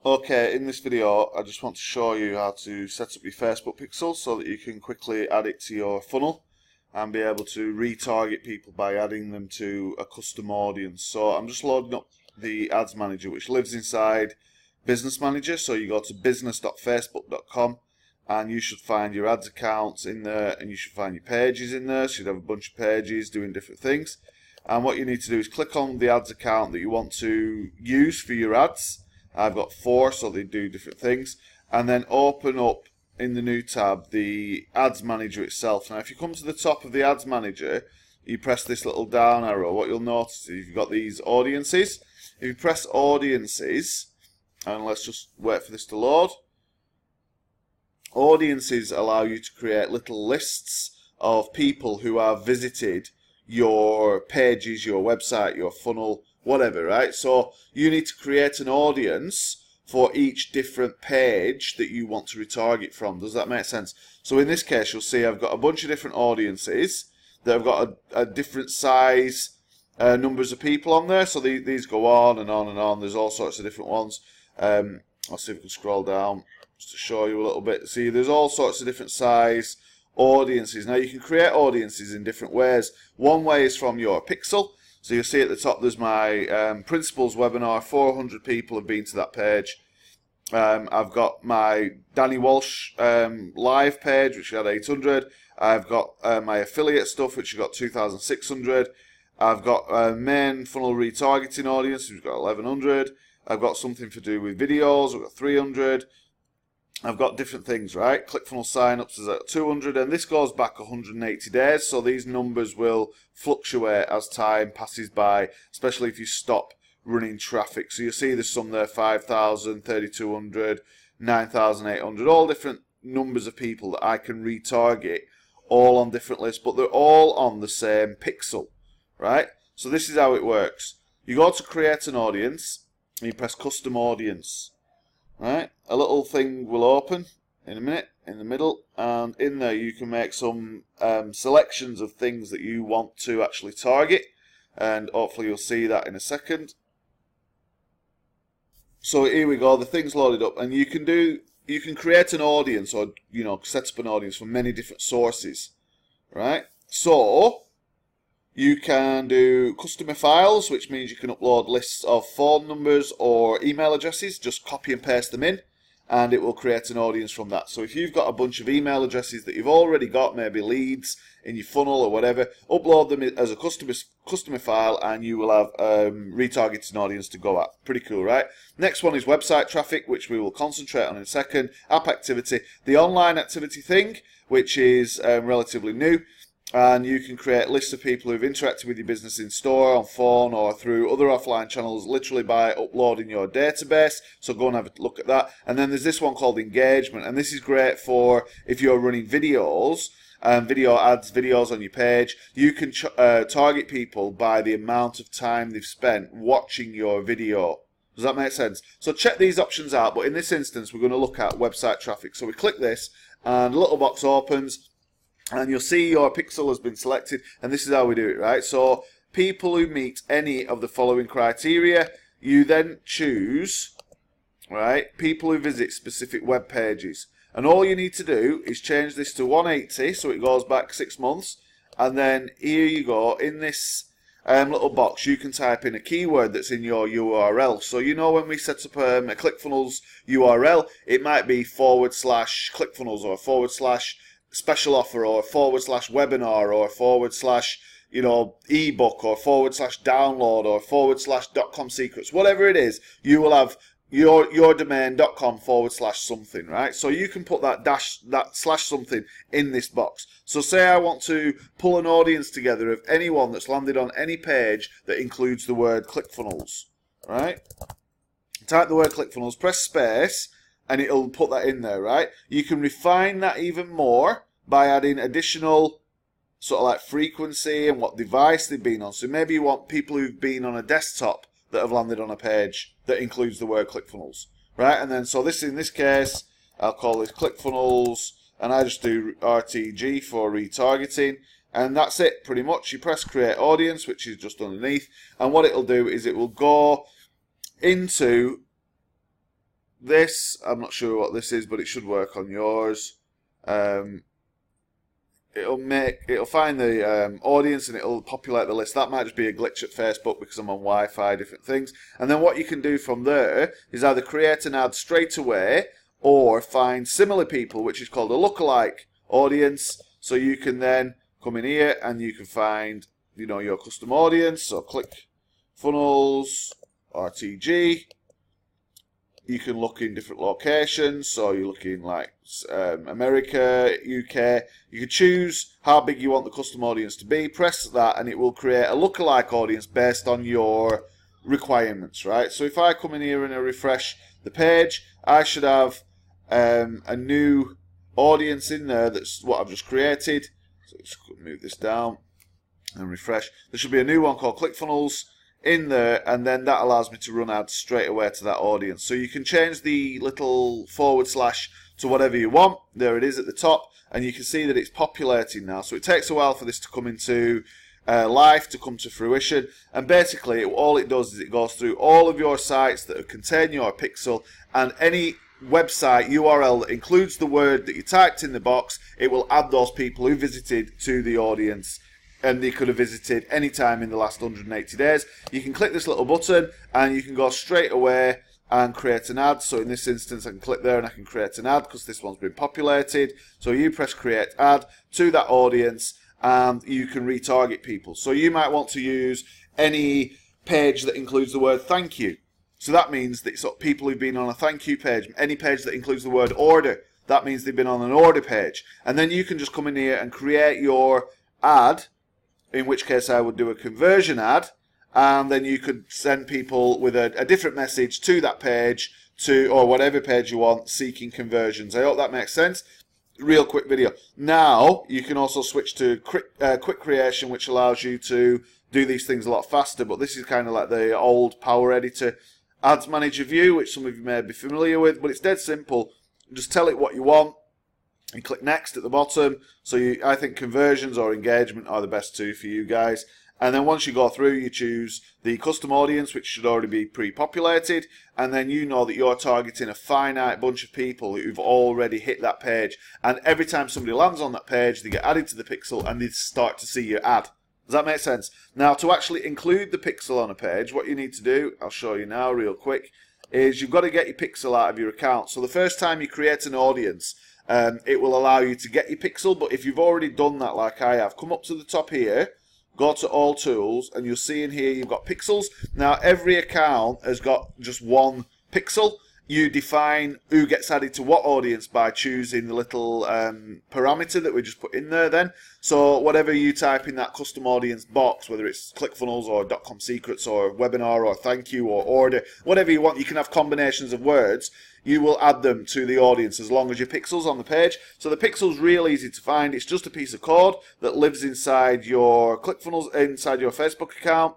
Okay, in this video I just want to show you how to set up your Facebook pixel so that you can quickly add it to your funnel and be able to retarget people by adding them to a custom audience. So I'm just loading up the ads manager, which lives inside Business Manager. So you go to business.facebook.com and you should find your ads accounts in there, and you should find your pages in there. So you'd have a bunch of pages doing different things, and what you need to do is click on the ads account that you want to use for your ads. I've got 4, so they do different things, and then open up in the new tab the ads manager itself. Now if you come to the top of the ads manager, you press this little down arrow, what you'll notice is you've got these audiences. If you press audiences, and let's just wait for this to load, audiences allow you to create little lists of people who have visited your pages, your website, your funnel, whatever, right? So you need to create an audience for each different page that you want to retarget from. Does that make sense? So in this case, you'll see I've got a bunch of different audiences that have got a different size numbers of people on there. So these go on and on and on. There's all sorts of different ones. I'll see if we can scroll down just to show you a little bit. See, there's all sorts of different size audiences. Now you can create audiences in different ways. One way is from your pixel. So you'll see at the top there's my principles webinar. 400 people have been to that page. I've got my Danny Walsh live page, which had 800. I've got my affiliate stuff, which has got 2,600. I've got main funnel retargeting audience, which has got 1,100. I've got something to do with videos, I've got 300. I've got different things, right? ClickFunnels signups is at 200, and this goes back 180 days, so these numbers will fluctuate as time passes by, especially if you stop running traffic. So you see there's some there, 5,000, 3,200, 9,800, all different numbers of people that I can retarget, all on different lists, but they're all on the same pixel, right? So this is how it works. You go to create an audience, and you press custom audience. Right, a little thing will open in a minute in the middle, and in there you can make some selections of things that you want to actually target, and hopefully you'll see that in a second. So here we go, the thing's loaded up, and you can create an audience, or set up an audience from many different sources, right? So you can do customer files, which means you can upload lists of phone numbers or email addresses, just copy and paste them in, and it will create an audience from that. So if you've got a bunch of email addresses that you've already got, maybe leads in your funnel or whatever, upload them as a customer file, and you will have retargeting audience to go at. Pretty cool, right? Next one is website traffic, which we will concentrate on in a second. App activity, the online activity thing, which is relatively new. And you can create lists of people who've interacted with your business in store, on phone, or through other offline channels, literally by uploading your database. So go and have a look at that. And then there's this one called engagement, and this is great for if you're running videos, video ads, videos on your page. You can target people by the amount of time they've spent watching your video. Does that make sense? So check these options out, but in this instance we're going to look at website traffic. So we click this, and a little box opens, and you'll see your pixel has been selected, and this is how we do it, right? So people who meet any of the following criteria, you then choose, right, people who visit specific web pages. And all you need to do is change this to 180, so it goes back 6 months, and then here you go, in this little box you can type in a keyword that's in your URL. So when we set up a ClickFunnels URL, it might be /ClickFunnels or / special offer, or / webinar, or / ebook, or / download, or / .com secrets, whatever it is. You will have your domain .com / something, right? So you can put that / something in this box. So say I want to pull an audience together of anyone that's landed on any page that includes the word ClickFunnels, right? Type the word ClickFunnels, press space, and it'll put that in there, right? You can refine that even more by adding additional sort of like frequency and what device they've been on. So maybe you want people who've been on a desktop that have landed on a page that includes the word ClickFunnels, right? And then so this, in this case, I'll call this ClickFunnels, and I just do RTG for retargeting, and that's it pretty much. You press create audience, which is just underneath, and what it'll do is it will go into this. I'm not sure what this is, but it should work on yours. It'll find the audience and it'll populate the list. That might just be a glitch at Facebook because I'm on Wi-Fi, different things. And then what you can do from there is either create an ad straight away or find similar people, which is called a lookalike audience. So you can then come in here and you can find, you know, your custom audience. So click funnels, RTG. You can look in different locations, so you're looking like America, UK. You can choose how big you want the custom audience to be, press that, and it will create a lookalike audience based on your requirements, right? So if I come in here and I refresh the page, I should have a new audience in there. That's what I've just created. So let's move this down and refresh. There should be a new one called ClickFunnels in there, and then that allows me to run ads straight away to that audience. So you can change the little / to whatever you want. There it is at the top, and you can see that it's populating now. So it takes a while for this to come into life, to come to fruition, and basically all it does is it goes through all of your sites that contain your pixel, and any website URL that includes the word that you typed in the box, it will add those people who visited to the audience, and they could have visited any time in the last 180 days. You can click this little button and you can go straight away and create an ad. So in this instance I can click there and I can create an ad because this one's been populated. So you press create ad to that audience and you can retarget people. So you might want to use any page that includes the word thank you. So that means that it's people who've been on a thank you page. Any page that includes the word order, that means they've been on an order page. And then you can just come in here and create your ad, in which case I would do a conversion ad, and then you could send people with a different message to that page, or whatever page you want, seeking conversions. I hope that makes sense. Real quick video. Now you can also switch to quick creation, which allows you to do these things a lot faster, but this is kind of like the old Power Editor Ads Manager view, which some of you may be familiar with, but it's dead simple. Just tell it what you want and click next at the bottom. So I think conversions or engagement are the best two for you guys. And then once you go through, you choose the custom audience, which should already be pre-populated, and then you know that you're targeting a finite bunch of people who've already hit that page. And every time somebody lands on that page, they get added to the pixel and they start to see your ad. Does that make sense? Now, to actually include the pixel on a page, what you need to do, I'll show you now real quick, is you've got to get your pixel out of your account. So the first time you create an audience, it will allow you to get your pixel, but if you've already done that like I have, come up to the top here, go to all tools, and you'll see in here you've got pixels. Now every account has got just one pixel. You define who gets added to what audience by choosing the little parameter that we just put in there then. So whatever you type in that custom audience box, whether it's ClickFunnels or .com secrets or webinar or thank you or order, whatever you want, you can have combinations of words. You will add them to the audience as long as your pixel's on the page. So the pixel's real easy to find. It's just a piece of code that lives inside your ClickFunnels, inside your Facebook account.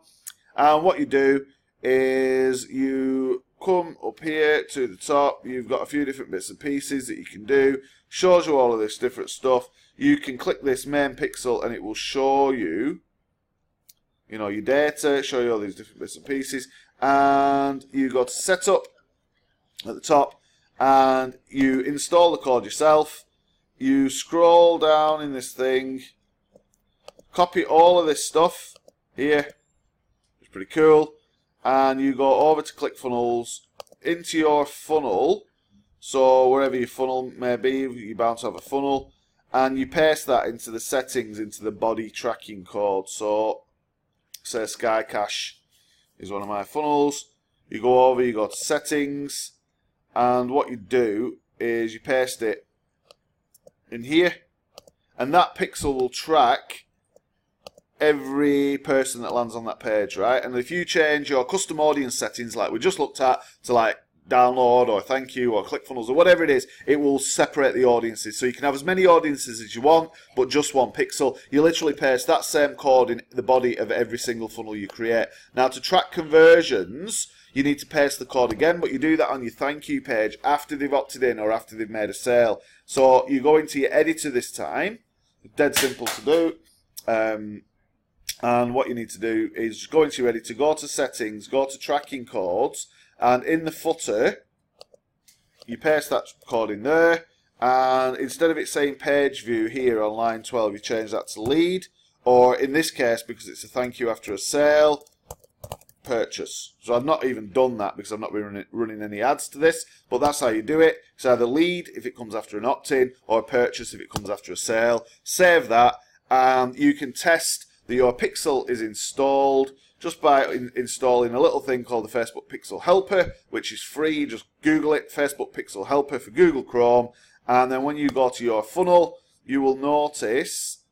And what you do is you come up here to the top. You've got a few different bits and pieces that you can do. Shows you all of this different stuff. You can click this main pixel and it will show you, your data, show you all these different bits and pieces. And you go to setup at the top and you install the code yourself. You scroll down in this thing, copy all of this stuff here. It's pretty cool. And you go over to ClickFunnels, into your funnel, so wherever your funnel may be, you're bound to have a funnel, and you paste that into the settings, into the body tracking code. So, say Sky Cash is one of my funnels. You go over, you go to settings, and what you do is you paste it in here, and that pixel will track every person that lands on that page, right? And if you change your custom audience settings like we just looked at to like download or thank you or ClickFunnels or whatever it is, it will separate the audiences. So you can have as many audiences as you want, but just one pixel. You literally paste that same code in the body of every single funnel you create. Now to track conversions, you need to paste the code again, but you do that on your thank you page after they've opted in or after they've made a sale. So you go into your editor this time. Dead simple to do. And what you need to do is go into your editor, go to settings, go to tracking codes, and in the footer, you paste that code in there, and instead of it saying page view here on line 12, you change that to lead, or in this case, because it's a thank you after a sale, purchase. So I've not even done that because I've not been running any ads to this, but that's how you do it. It's either lead if it comes after an opt-in, or purchase if it comes after a sale. Save that, and you can test that your pixel is installed just by installing a little thing called the Facebook Pixel Helper, which is free. Just Google it, Facebook Pixel Helper for Google Chrome, and then when you go to your funnel, you will notice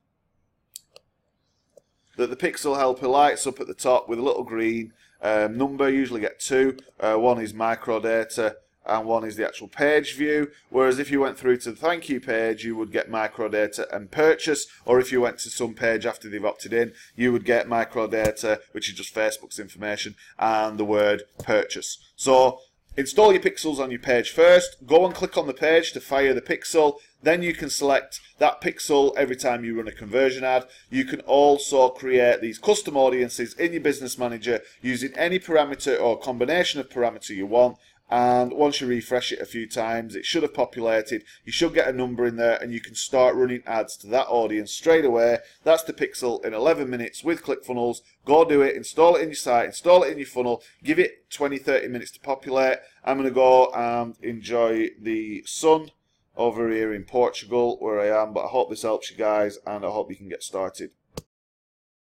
that the Pixel Helper lights up at the top with a little green number. You usually get two. One is microdata and one is the actual page view. Whereas if you went through to the thank you page, you would get microdata and purchase. Or if you went to some page after they've opted in, you would get microdata, which is just Facebook's information, and the word purchase. So install your pixels on your page first. Go and click on the page to fire the pixel. Then you can select that pixel every time you run a conversion ad. You can also create these custom audiences in your business manager using any parameter or combination of parameter you want. And once you refresh it a few times, it should have populated. You should get a number in there, and you can start running ads to that audience straight away. That's the pixel in 11 minutes with ClickFunnels. Go do it, install it in your site, install it in your funnel, give it 20-30 minutes to populate. I'm going to go and enjoy the sun over here in Portugal where I am, but I hope this helps you guys, and I hope you can get started.